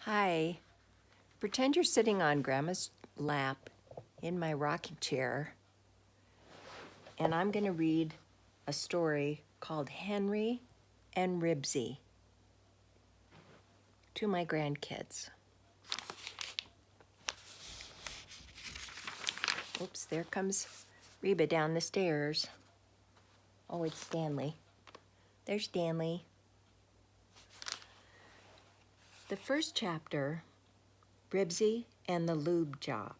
Hi. Pretend you're sitting on Grandma's lap in my rocking chair, and I'm going to read a story called Henry and Ribsy to my grandkids. Oops, there comes Reba down the stairs. Oh, it's Stanley. There's Stanley. The first chapter, Ribsy and the Lube Job.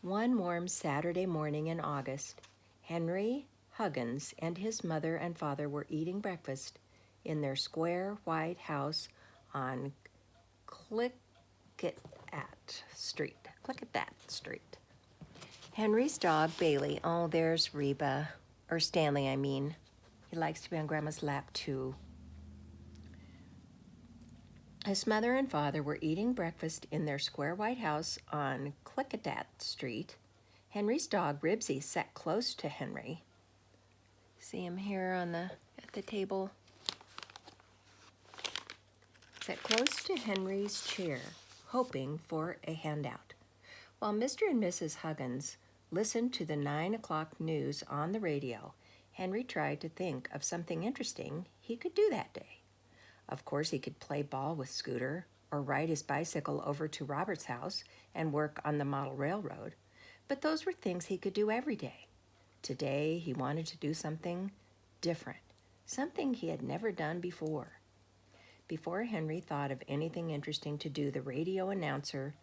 One warm Saturday morning in August, Henry Huggins and his mother and father were eating breakfast in their square white house on Click-It-That Street. Henry's dog, Bailey, oh, there's Reba, or Stanley, I mean. He likes to be on Grandma's lap, too. His mother and father were eating breakfast in their square white house on Click-It-That Street. Henry's dog, Ribsy, sat close to Henry. See him here at the table? Sat close to Henry's chair, hoping for a handout. While Mr. and Mrs. Huggins listened to the 9 o'clock news on the radio, Henry tried to think of something interesting he could do that day. Of course, he could play ball with Scooter or ride his bicycle over to Robert's house and work on the model railroad, but those were things he could do every day. Today, he wanted to do something different, something he had never done before. Before Henry thought of anything interesting to do, the radio announcer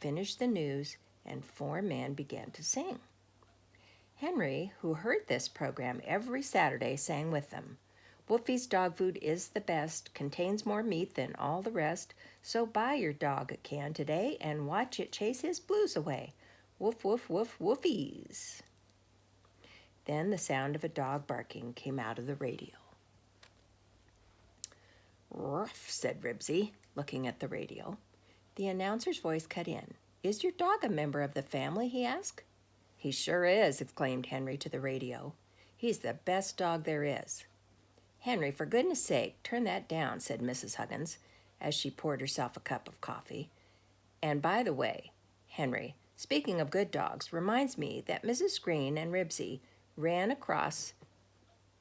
finished the news and 4 men began to sing. Henry, who heard this program every Saturday, sang with them. Wolfie's dog food is the best, contains more meat than all the rest, so buy your dog a can today and watch it chase his blues away. Woof, woof, woof, woofies. Then the sound of a dog barking came out of the radio. Ruff, said Ribsy, looking at the radio. The announcer's voice cut in. Is your dog a member of the family, he asked. He sure is, exclaimed Henry to the radio. He's the best dog there is. Henry, for goodness sake, turn that down, said Mrs. Huggins, as she poured herself a cup of coffee. And by the way, Henry, speaking of good dogs, reminds me that Mrs. Green and Ribsy ran across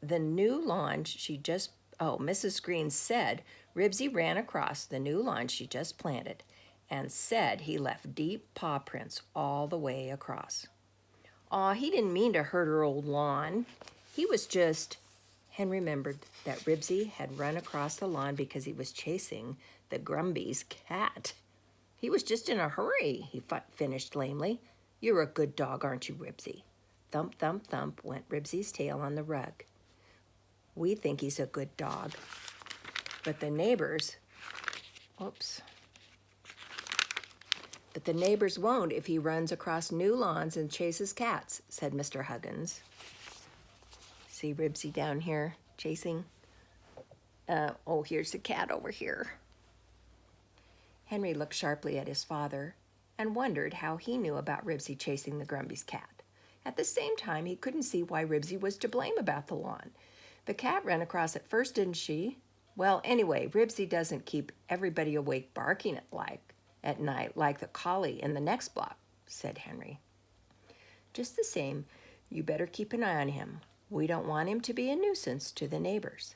the new lawn Mrs. Green said Ribsy ran across the new lawn she just planted and said he left deep paw prints all the way across. Aw, he didn't mean to hurt her old lawn. He was just... Henry remembered that Ribsy had run across the lawn because he was chasing the Grumby's cat. He was just in a hurry, he finished lamely. You're a good dog, aren't you, Ribsy? Thump, thump, thump went Ribsy's tail on the rug. We think he's a good dog. But the neighbors won't if he runs across new lawns and chases cats, said Mr. Huggins. See Ribsy down here chasing. Here's the cat over here. Henry looked sharply at his father and wondered how he knew about Ribsy chasing the Grumby's cat. At the same time, he couldn't see why Ribsy was to blame about the lawn. The cat ran across it first, didn't she? Well, anyway, Ribsy doesn't keep everybody awake barking at night like the collie in the next block, said Henry. Just the same, you better keep an eye on him. We don't want him to be a nuisance to the neighbors.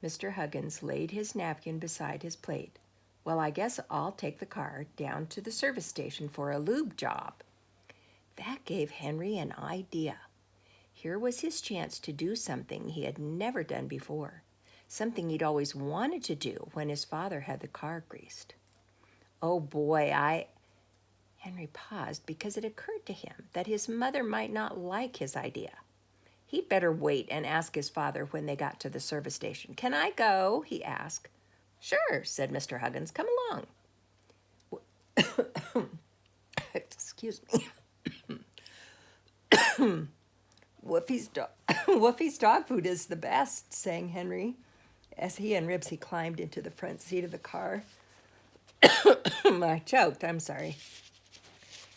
Mr. Huggins laid his napkin beside his plate. Well, I guess I'll take the car down to the service station for a lube job. That gave Henry an idea. Here was his chance to do something he had never done before, something he'd always wanted to do when his father had the car greased. Oh boy, Henry paused because it occurred to him that his mother might not like his idea. He'd better wait and ask his father when they got to the service station. Can I go? He asked. Sure, said Mr. Huggins. Come along. Excuse me. Woofie's dog food is the best, sang Henry, as he and Ribsy climbed into the front seat of the car. I choked, I'm sorry.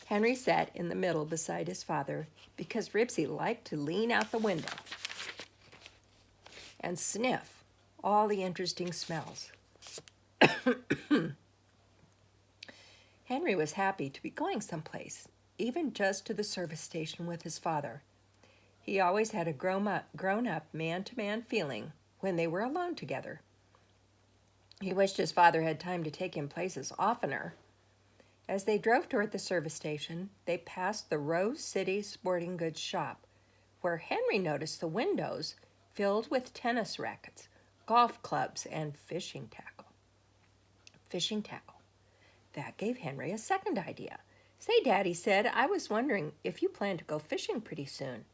Henry sat in the middle beside his father because Ribsy liked to lean out the window and sniff all the interesting smells. Henry was happy to be going someplace, even just to the service station with his father. He always had a grown-up man-to-man feeling when they were alone together. He wished his father had time to take him places oftener. As they drove toward the service station, they passed the Rose City Sporting Goods shop, where Henry noticed the windows filled with tennis rackets, golf clubs, and fishing tackle. Fishing tackle. That gave Henry a second idea. "Say, Dad," he said, "I was wondering if you plan to go fishing pretty soon."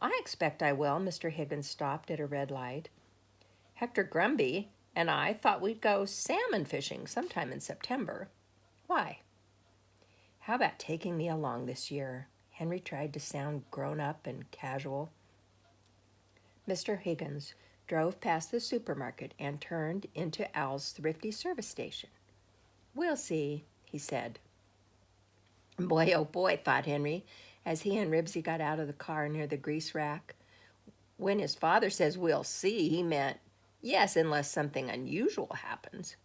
"I expect I will." Mr. Higgins stopped at a red light. "Hector Grumby and I thought we'd go salmon fishing sometime in September." "Why?" "How about taking me along this year?" Henry tried to sound grown up and casual. Mr. Higgins drove past the supermarket and turned into Al's thrifty service station. "We'll see," he said. "Boy, oh boy," thought Henry, as he and Ribsy got out of the car near the grease rack. When his father says "we'll see," he meant, yes, unless something unusual happens.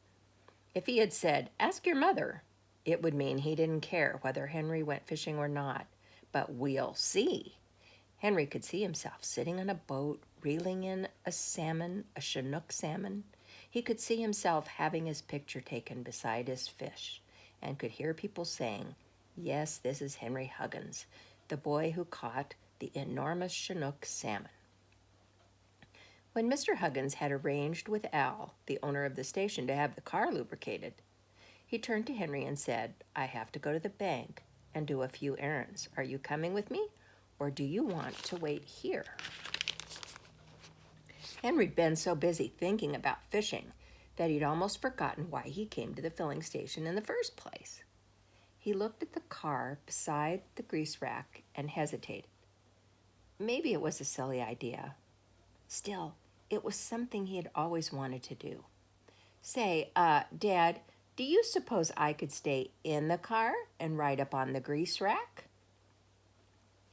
If he had said, "ask your mother," it would mean he didn't care whether Henry went fishing or not. But "we'll see." Henry could see himself sitting on a boat, reeling in a salmon, a Chinook salmon. He could see himself having his picture taken beside his fish, and could hear people saying, "Yes, this is Henry Huggins, the boy who caught the enormous Chinook salmon." When Mr. Huggins had arranged with Al, the owner of the station, to have the car lubricated, he turned to Henry and said, "I have to go to the bank and do a few errands. Are you coming with me, or do you want to wait here?" Henry'd been so busy thinking about fishing that he'd almost forgotten why he came to the filling station in the first place. He looked at the car beside the grease rack and hesitated. Maybe it was a silly idea. Still, it was something he had always wanted to do. "Say, Dad, do you suppose I could stay in the car and ride up on the grease rack?"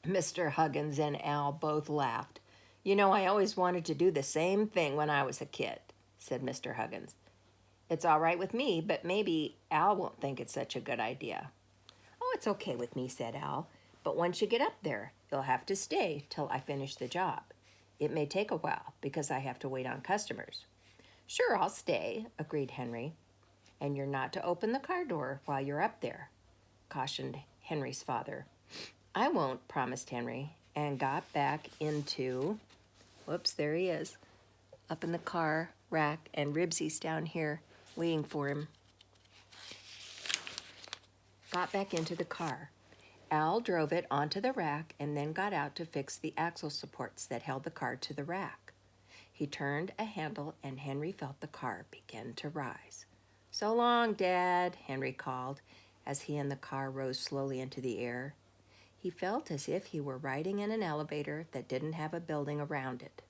Mr. Huggins and Al both laughed. "You know, I always wanted to do the same thing when I was a kid," said Mr. Huggins. "It's all right with me, but maybe Al won't think it's such a good idea." "Oh, it's okay with me," said Al. "But once you get up there, you'll have to stay till I finish the job. It may take a while because I have to wait on customers." "Sure, I'll stay," agreed Henry. "And you're not to open the car door while you're up there," cautioned Henry's father. "I won't," promised Henry, and got back into... Whoops, there he is, up in the car rack, and Ribsy's down here waiting for him. Got back into the car. Al drove it onto the rack and then got out to fix the axle supports that held the car to the rack. He turned a handle and Henry felt the car begin to rise. "So long, Dad," Henry called as he and the car rose slowly into the air. He felt as if he were riding in an elevator that didn't have a building around it.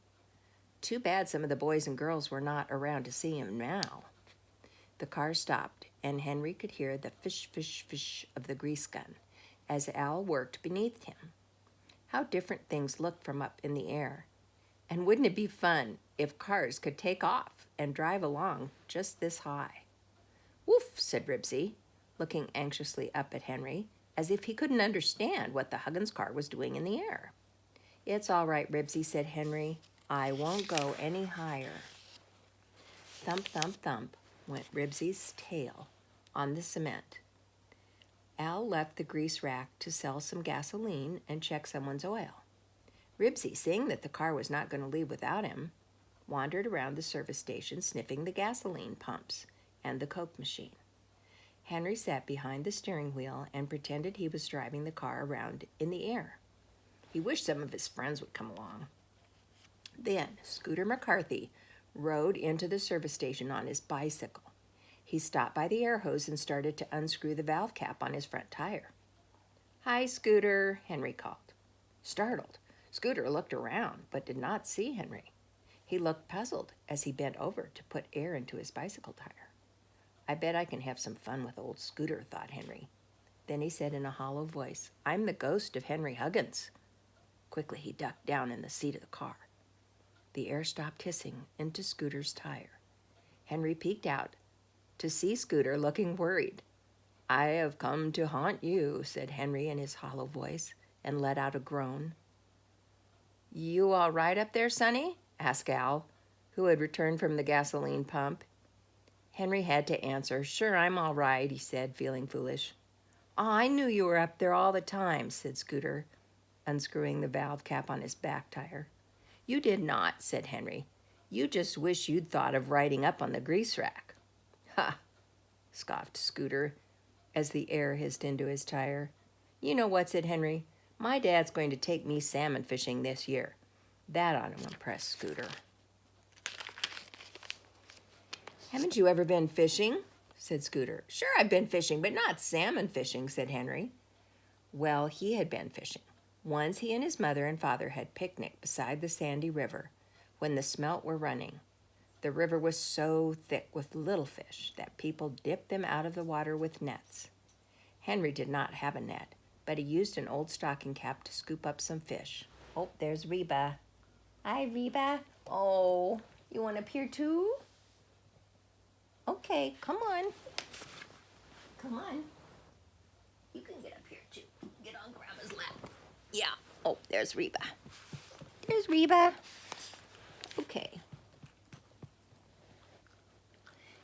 Too bad some of the boys and girls were not around to see him now. The car stopped, and Henry could hear the fish, fish, fish of the grease gun as Al worked beneath him. How different things looked from up in the air. And wouldn't it be fun if cars could take off and drive along just this high? "Woof," said Ribsy, looking anxiously up at Henry, as if he couldn't understand what the Huggins car was doing in the air. "It's all right, Ribsy," said Henry. "I won't go any higher." Thump, thump, thump went Ribsy's tail on the cement. Al left the grease rack to sell some gasoline and check someone's oil. Ribsy, seeing that the car was not going to leave without him, wandered around the service station sniffing the gasoline pumps and the Coke machine. Henry sat behind the steering wheel and pretended he was driving the car around in the air. He wished some of his friends would come along. Then Scooter McCarthy rode into the service station on his bicycle. He stopped by the air hose and started to unscrew the valve cap on his front tire. "Hi, Scooter," Henry called. Startled, Scooter looked around but did not see Henry. He looked puzzled as he bent over to put air into his bicycle tire. "I bet I can have some fun with old Scooter," thought Henry. Then he said in a hollow voice, "I'm the ghost of Henry Huggins." Quickly he ducked down in the seat of the car. The air stopped hissing into Scooter's tire. Henry peeked out to see Scooter looking worried. I have come to haunt you, said Henry in his hollow voice, and let out a groan. You all right up there, Sonny? Asked Al, who had returned from the gasoline pump. Henry had to answer. Sure, I'm all right, he said, feeling foolish. Oh, I knew you were up there all the time, said Scooter, unscrewing the valve cap on his back tire. You did not, said Henry. You just wish you'd thought of riding up on the grease rack. Ha, scoffed Scooter as the air hissed into his tire. You know what, said Henry. My dad's going to take me salmon fishing this year. That ought to impress Scooter. Haven't you ever been fishing? Said Scooter. Sure, I've been fishing, but not salmon fishing, said Henry. Well, he had been fishing. Once he and his mother and father had picnicked beside the sandy river when the smelt were running. The river was so thick with little fish that people dipped them out of the water with nets. Henry did not have a net, but he used an old stocking cap to scoop up some fish. Oh, there's Reba. Hi, Reba. Oh, you want up here too? Okay, come on. Come on. You can get up here too. Get on Grandma's lap. Yeah. Oh, there's Reba. There's Reba. Okay.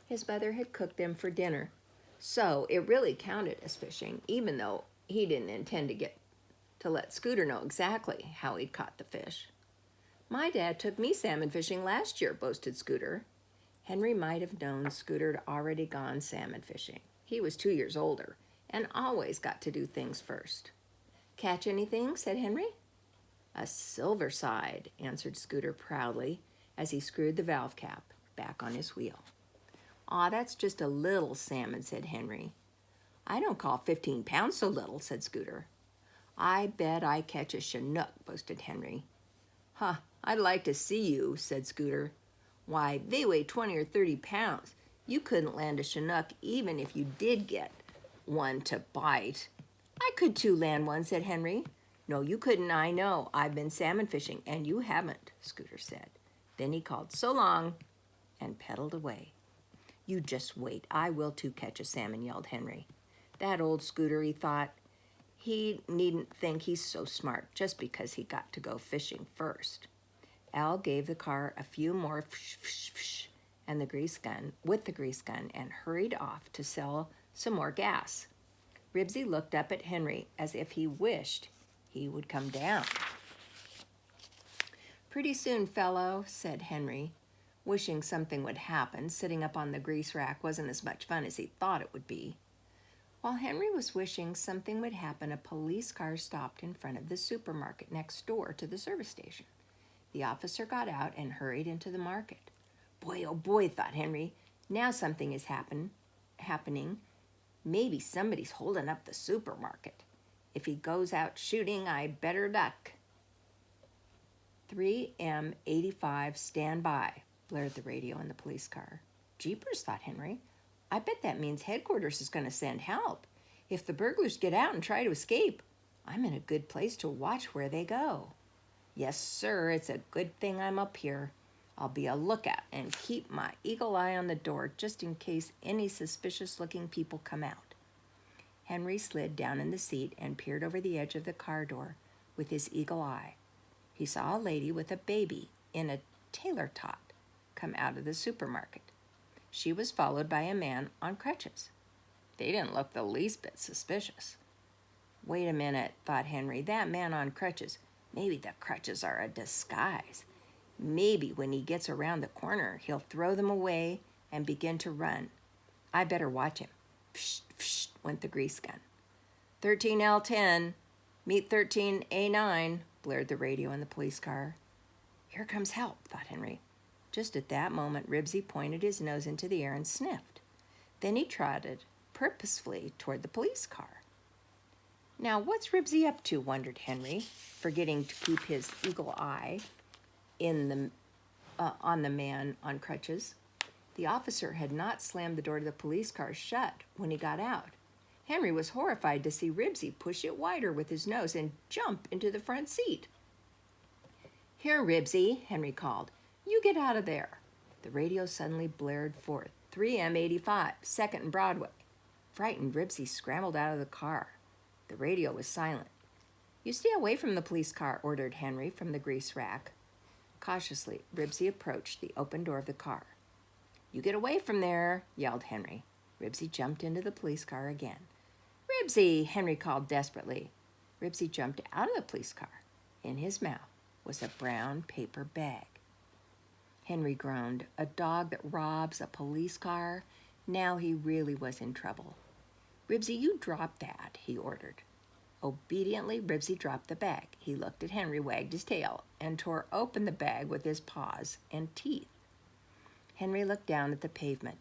His mother had cooked them for dinner, so it really counted as fishing, even though he didn't intend to let Scooter know exactly how he'd caught the fish. My dad took me salmon fishing last year, boasted Scooter. Henry might have known Scooter had already gone salmon fishing. He was 2 years older and always got to do things first. Catch anything? Said Henry. A silver side, answered Scooter proudly as he screwed the valve cap back on his wheel. Aw, that's just a little salmon, said Henry. I don't call 15 pounds so little, said Scooter. I bet I catch a Chinook, boasted Henry. Huh, I'd like to see you, said Scooter. Why, they weigh 20 or 30 pounds. You couldn't land a Chinook even if you did get one to bite. I could too land one, said Henry. No, you couldn't, I know. I've been salmon fishing, and you haven't, Scooter said. Then he called so long and pedaled away. You just wait. I will too catch a salmon, yelled Henry. That old Scooter, he thought. He needn't think he's so smart just because he got to go fishing first. Al gave the car a few more fsh and the grease gun and hurried off to sell some more gas. Ribsy looked up at Henry as if he wished he would come down. Pretty soon, fellow, said Henry, wishing something would happen. Sitting up on the grease rack wasn't as much fun as he thought it would be. While Henry was wishing something would happen, a police car stopped in front of the supermarket next door to the service station. The officer got out and hurried into the market. Boy, oh boy, thought Henry, now something is happening. Maybe somebody's holding up the supermarket. If he goes out shooting, I better duck. 3M85, stand by, blared the radio in the police car. Jeepers, thought Henry. I bet that means headquarters is going to send help. If the burglars get out and try to escape, I'm in a good place to watch where they go. Yes, sir, it's a good thing I'm up here. I'll be a lookout and keep my eagle eye on the door just in case any suspicious-looking people come out. Henry slid down in the seat and peered over the edge of the car door with his eagle eye. He saw a lady with a baby in a tailor tot come out of the supermarket. She was followed by a man on crutches. They didn't look the least bit suspicious. Wait a minute, thought Henry. That man on crutches, maybe the crutches are a disguise. Maybe when he gets around the corner, he'll throw them away and begin to run. I better watch him. Psh, psh, went the grease gun. 13L10, meet 13A9, blared the radio in the police car. Here comes help, thought Henry. Just at that moment, Ribsy pointed his nose into the air and sniffed. Then he trotted purposefully toward the police car. Now, what's Ribsy up to, wondered Henry, forgetting to keep his eagle eye on the man on crutches. The officer had not slammed the door to the police car shut when he got out. Henry was horrified to see Ribsy push it wider with his nose and jump into the front seat. Here, Ribsy, Henry called. You get out of there. The radio suddenly blared forth. 3M85, 2nd and Broadway. Frightened, Ribsy scrambled out of the car. The radio was silent. "You stay away from the police car," ordered Henry from the grease rack. Cautiously, Ribsy approached the open door of the car. "You get away from there," yelled Henry. Ribsy jumped into the police car again. "Ribsy!" Henry called desperately. Ribsy jumped out of the police car. In his mouth was a brown paper bag. Henry groaned. A dog that robs a police car? Now he really was in trouble. "Ribsy, you drop that," he ordered. Obediently, Ribsy dropped the bag. He looked at Henry, wagged his tail, and tore open the bag with his paws and teeth. Henry looked down at the pavement.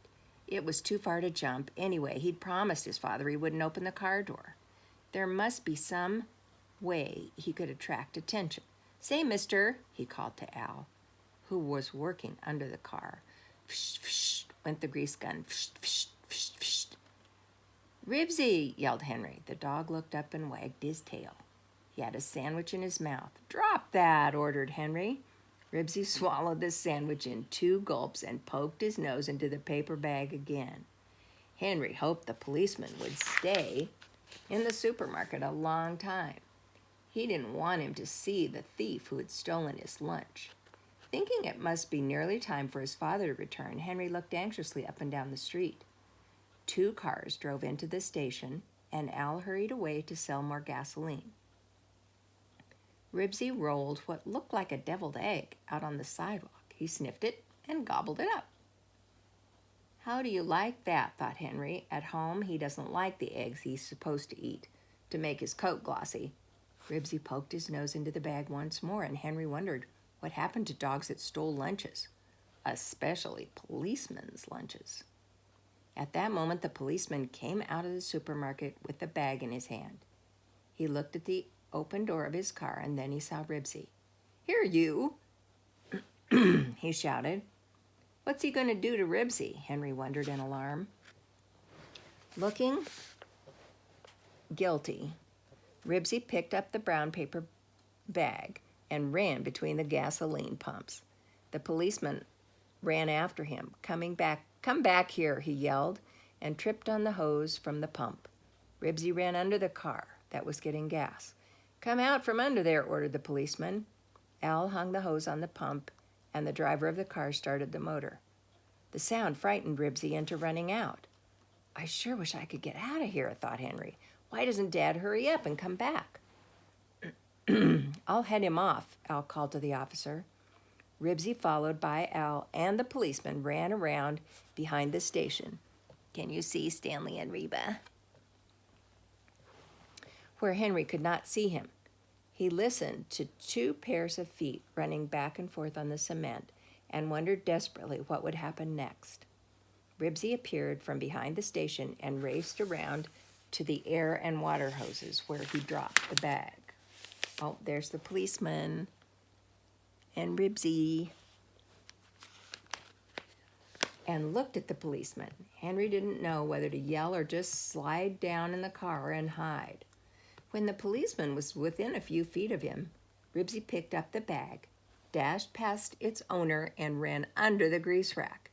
It was too far to jump. Anyway, he'd promised his father he wouldn't open the car door. There must be some way he could attract attention. "Say, mister," he called to Al, who was working under the car. "Psh, psh," went the grease gun. "Psh, psh, psh, psh." "Ribsy," yelled Henry. The dog looked up and wagged his tail. He had a sandwich in his mouth. "Drop that," ordered Henry. Ribsy swallowed the sandwich in 2 gulps and poked his nose into the paper bag again. Henry hoped the policeman would stay in the supermarket a long time. He didn't want him to see the thief who had stolen his lunch. Thinking it must be nearly time for his father to return, Henry looked anxiously up and down the street. 2 cars drove into the station, and Al hurried away to sell more gasoline. Ribsy rolled what looked like a deviled egg out on the sidewalk. He sniffed it and gobbled it up. "How do you like that?" thought Henry. At home, he doesn't like the eggs he's supposed to eat to make his coat glossy. Ribsy poked his nose into the bag once more, and Henry wondered what happened to dogs that stole lunches, especially policemen's lunches. At that moment, the policeman came out of the supermarket with the bag in his hand. He looked at the open door of his car, and then he saw Ribsy. "Here, you!" he shouted. What's he going to do to Ribsy? Henry wondered in alarm. Looking guilty, Ribsy picked up the brown paper bag and ran between the gasoline pumps. The policeman ran after him. "Come back here," he yelled, and tripped on the hose from the pump. Ribsy ran under the car that was getting gas. "Come out from under there," ordered the policeman. Al hung the hose on the pump, and the driver of the car started the motor. The sound frightened Ribsy into running out. "I sure wish I could get out of here," thought Henry. "Why doesn't Dad hurry up and come back?" "I'll head him off," Al called to the officer. Ribsy, followed by Al and the policeman, ran around behind the station. "Can you see Stanley and Reba?" Where Henry could not see him. He listened to 2 pairs of feet running back and forth on the cement and wondered desperately what would happen next. Ribsy appeared from behind the station and raced around to the air and water hoses where he dropped the bag. Oh, there's the policeman and Ribsy. And looked at the policeman. Henry didn't know whether to yell or just slide down in the car and hide. When the policeman was within a few feet of him, Ribsy picked up the bag, dashed past its owner, and ran under the grease rack.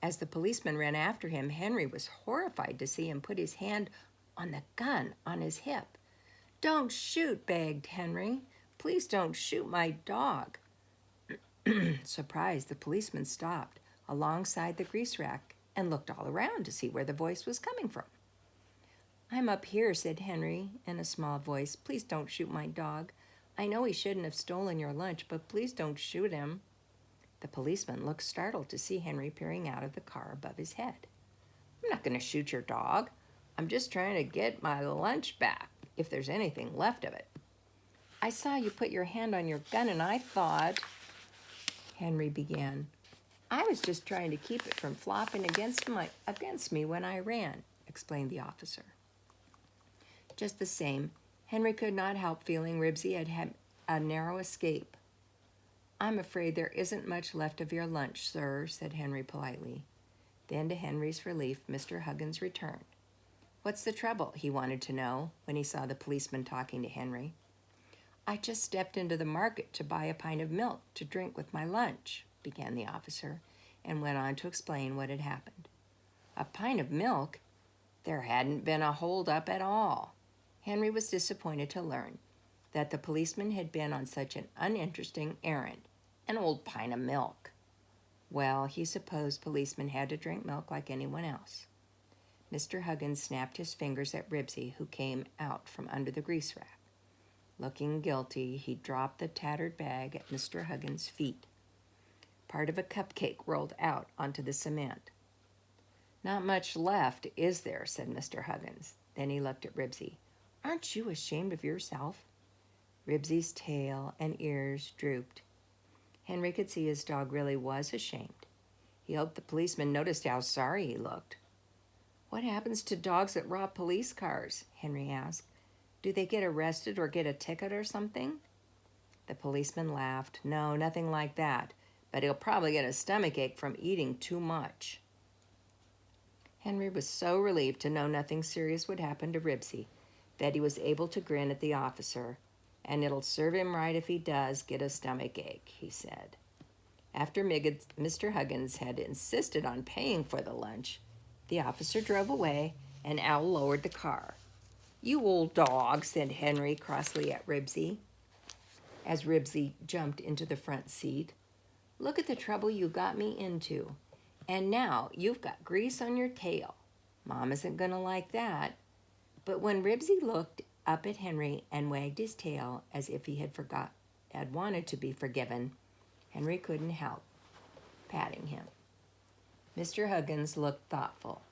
As the policeman ran after him, Henry was horrified to see him put his hand on the gun on his hip. "Don't shoot," begged Henry. "Please don't shoot my dog." Surprised, the policeman stopped alongside the grease rack and looked all around to see where the voice was coming from. "I'm up here," said Henry in a small voice. "Please don't shoot my dog. I know he shouldn't have stolen your lunch, but please don't shoot him." The policeman looked startled to see Henry peering out of the car above his head. "I'm not going to shoot your dog. I'm just trying to get my lunch back, if there's anything left of it." "I saw you put your hand on your gun and I thought," Henry began. "I was just trying to keep it from flopping against me when I ran," explained the officer. Just the same, Henry could not help feeling Ribsy had had a narrow escape. "I'm afraid there isn't much left of your lunch, sir," said Henry politely. Then, to Henry's relief, Mr. Huggins returned. "What's the trouble?" he wanted to know when he saw the policeman talking to Henry. "I just stepped into the market to buy a pint of milk to drink with my lunch," began the officer, and went on to explain what had happened. "A pint of milk?" There hadn't been a hold-up at all. Henry was disappointed to learn that the policeman had been on such an uninteresting errand, an old pint of milk. Well, he supposed policemen had to drink milk like anyone else. Mr. Huggins snapped his fingers at Ribsy, who came out from under the grease rack. Looking guilty, he dropped the tattered bag at Mr. Huggins' feet. Part of a cupcake rolled out onto the cement. "Not much left, is there?" said Mr. Huggins. Then he looked at Ribsy. "Aren't you ashamed of yourself?" Ribsy's tail and ears drooped. Henry could see his dog really was ashamed. He hoped the policeman noticed how sorry he looked. "What happens to dogs that rob police cars?" Henry asked. "Do they get arrested or get a ticket or something?" The policeman laughed. "No, nothing like that, but he'll probably get a stomachache from eating too much." Henry was so relieved to know nothing serious would happen to Ribsy that he was able to grin at the officer. "And it'll serve him right if he does get a stomachache," he said. After Mr. Huggins had insisted on paying for the lunch, the officer drove away and Al lowered the car. "You old dog," said Henry crossly at Ribsy, as Ribsy jumped into the front seat. "Look at the trouble you got me into. And now you've got grease on your tail. Mom isn't going to like that." But when Ribsy looked up at Henry and wagged his tail as if he had wanted to be forgiven, Henry couldn't help patting him. Mr. Huggins looked thoughtful.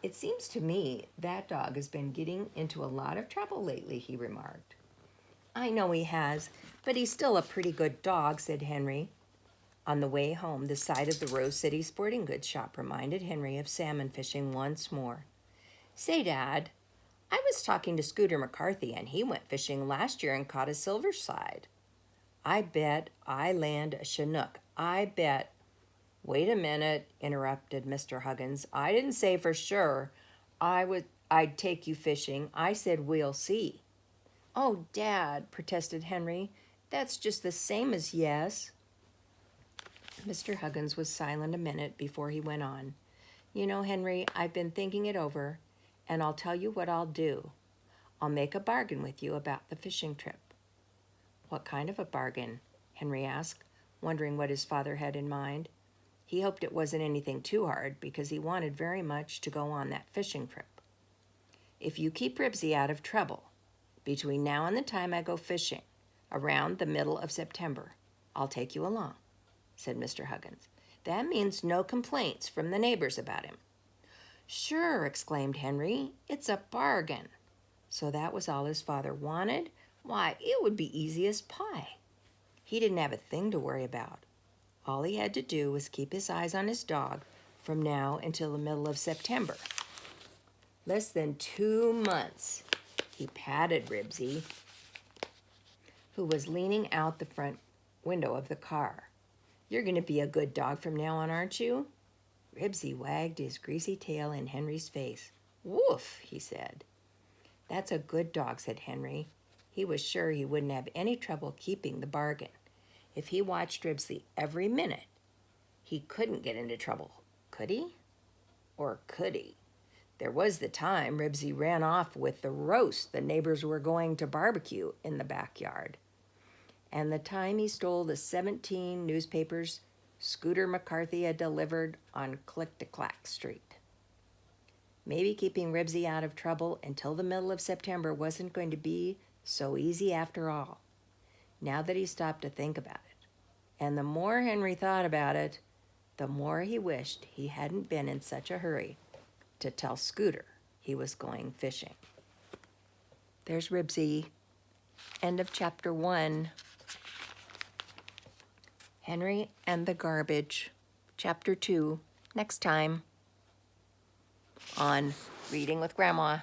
"It seems to me that dog has been getting into a lot of trouble lately," he remarked. "I know he has, but he's still a pretty good dog," said Henry. On the way home, the sight of the Rose City sporting goods shop reminded Henry of salmon fishing once more. "Say, Dad, I was talking to Scooter McCarthy, and he went fishing last year and caught a silverside. I bet I land a Chinook. I bet—" "Wait a minute," interrupted Mr. Huggins. "I didn't say for sure I'd take you fishing. I said we'll see." "Oh, Dad," protested Henry, "that's just the same as yes." Mr. Huggins was silent a minute before he went on. "You know, Henry, I've been thinking it over, and I'll tell you what I'll do. I'll make a bargain with you about the fishing trip." "What kind of a bargain?" Henry asked, wondering what his father had in mind. He hoped it wasn't anything too hard, because he wanted very much to go on that fishing trip. "If you keep Ribsy out of trouble between now and the time I go fishing, around the middle of September, I'll take you along," said Mr. Huggins. "That means no complaints from the neighbors about him." "Sure," exclaimed Henry. "It's a bargain." So that was all his father wanted? Why, it would be easy as pie. He didn't have a thing to worry about. All he had to do was keep his eyes on his dog from now until the middle of September. Less than 2 months. He patted Ribsy, who was leaning out the front window of the car. "You're going to be a good dog from now on, aren't you?" Ribsy wagged his greasy tail in Henry's face. "Woof," he said. "That's a good dog," said Henry. He was sure he wouldn't have any trouble keeping the bargain. If he watched Ribsy every minute, he couldn't get into trouble, could he? Or could he? There was the time Ribsy ran off with the roast the neighbors were going to barbecue in the backyard. And the time he stole the 17 newspapers Scooter McCarthy had delivered on Click-to-Clack Street. Maybe keeping Ribsy out of trouble until the middle of September wasn't going to be so easy after all, now that he stopped to think about it. And the more Henry thought about it, the more he wished he hadn't been in such a hurry to tell Scooter he was going fishing. There's Ribsy. End of chapter 1. Henry and the Garbage. Chapter 2, next time on Reading with Grandma.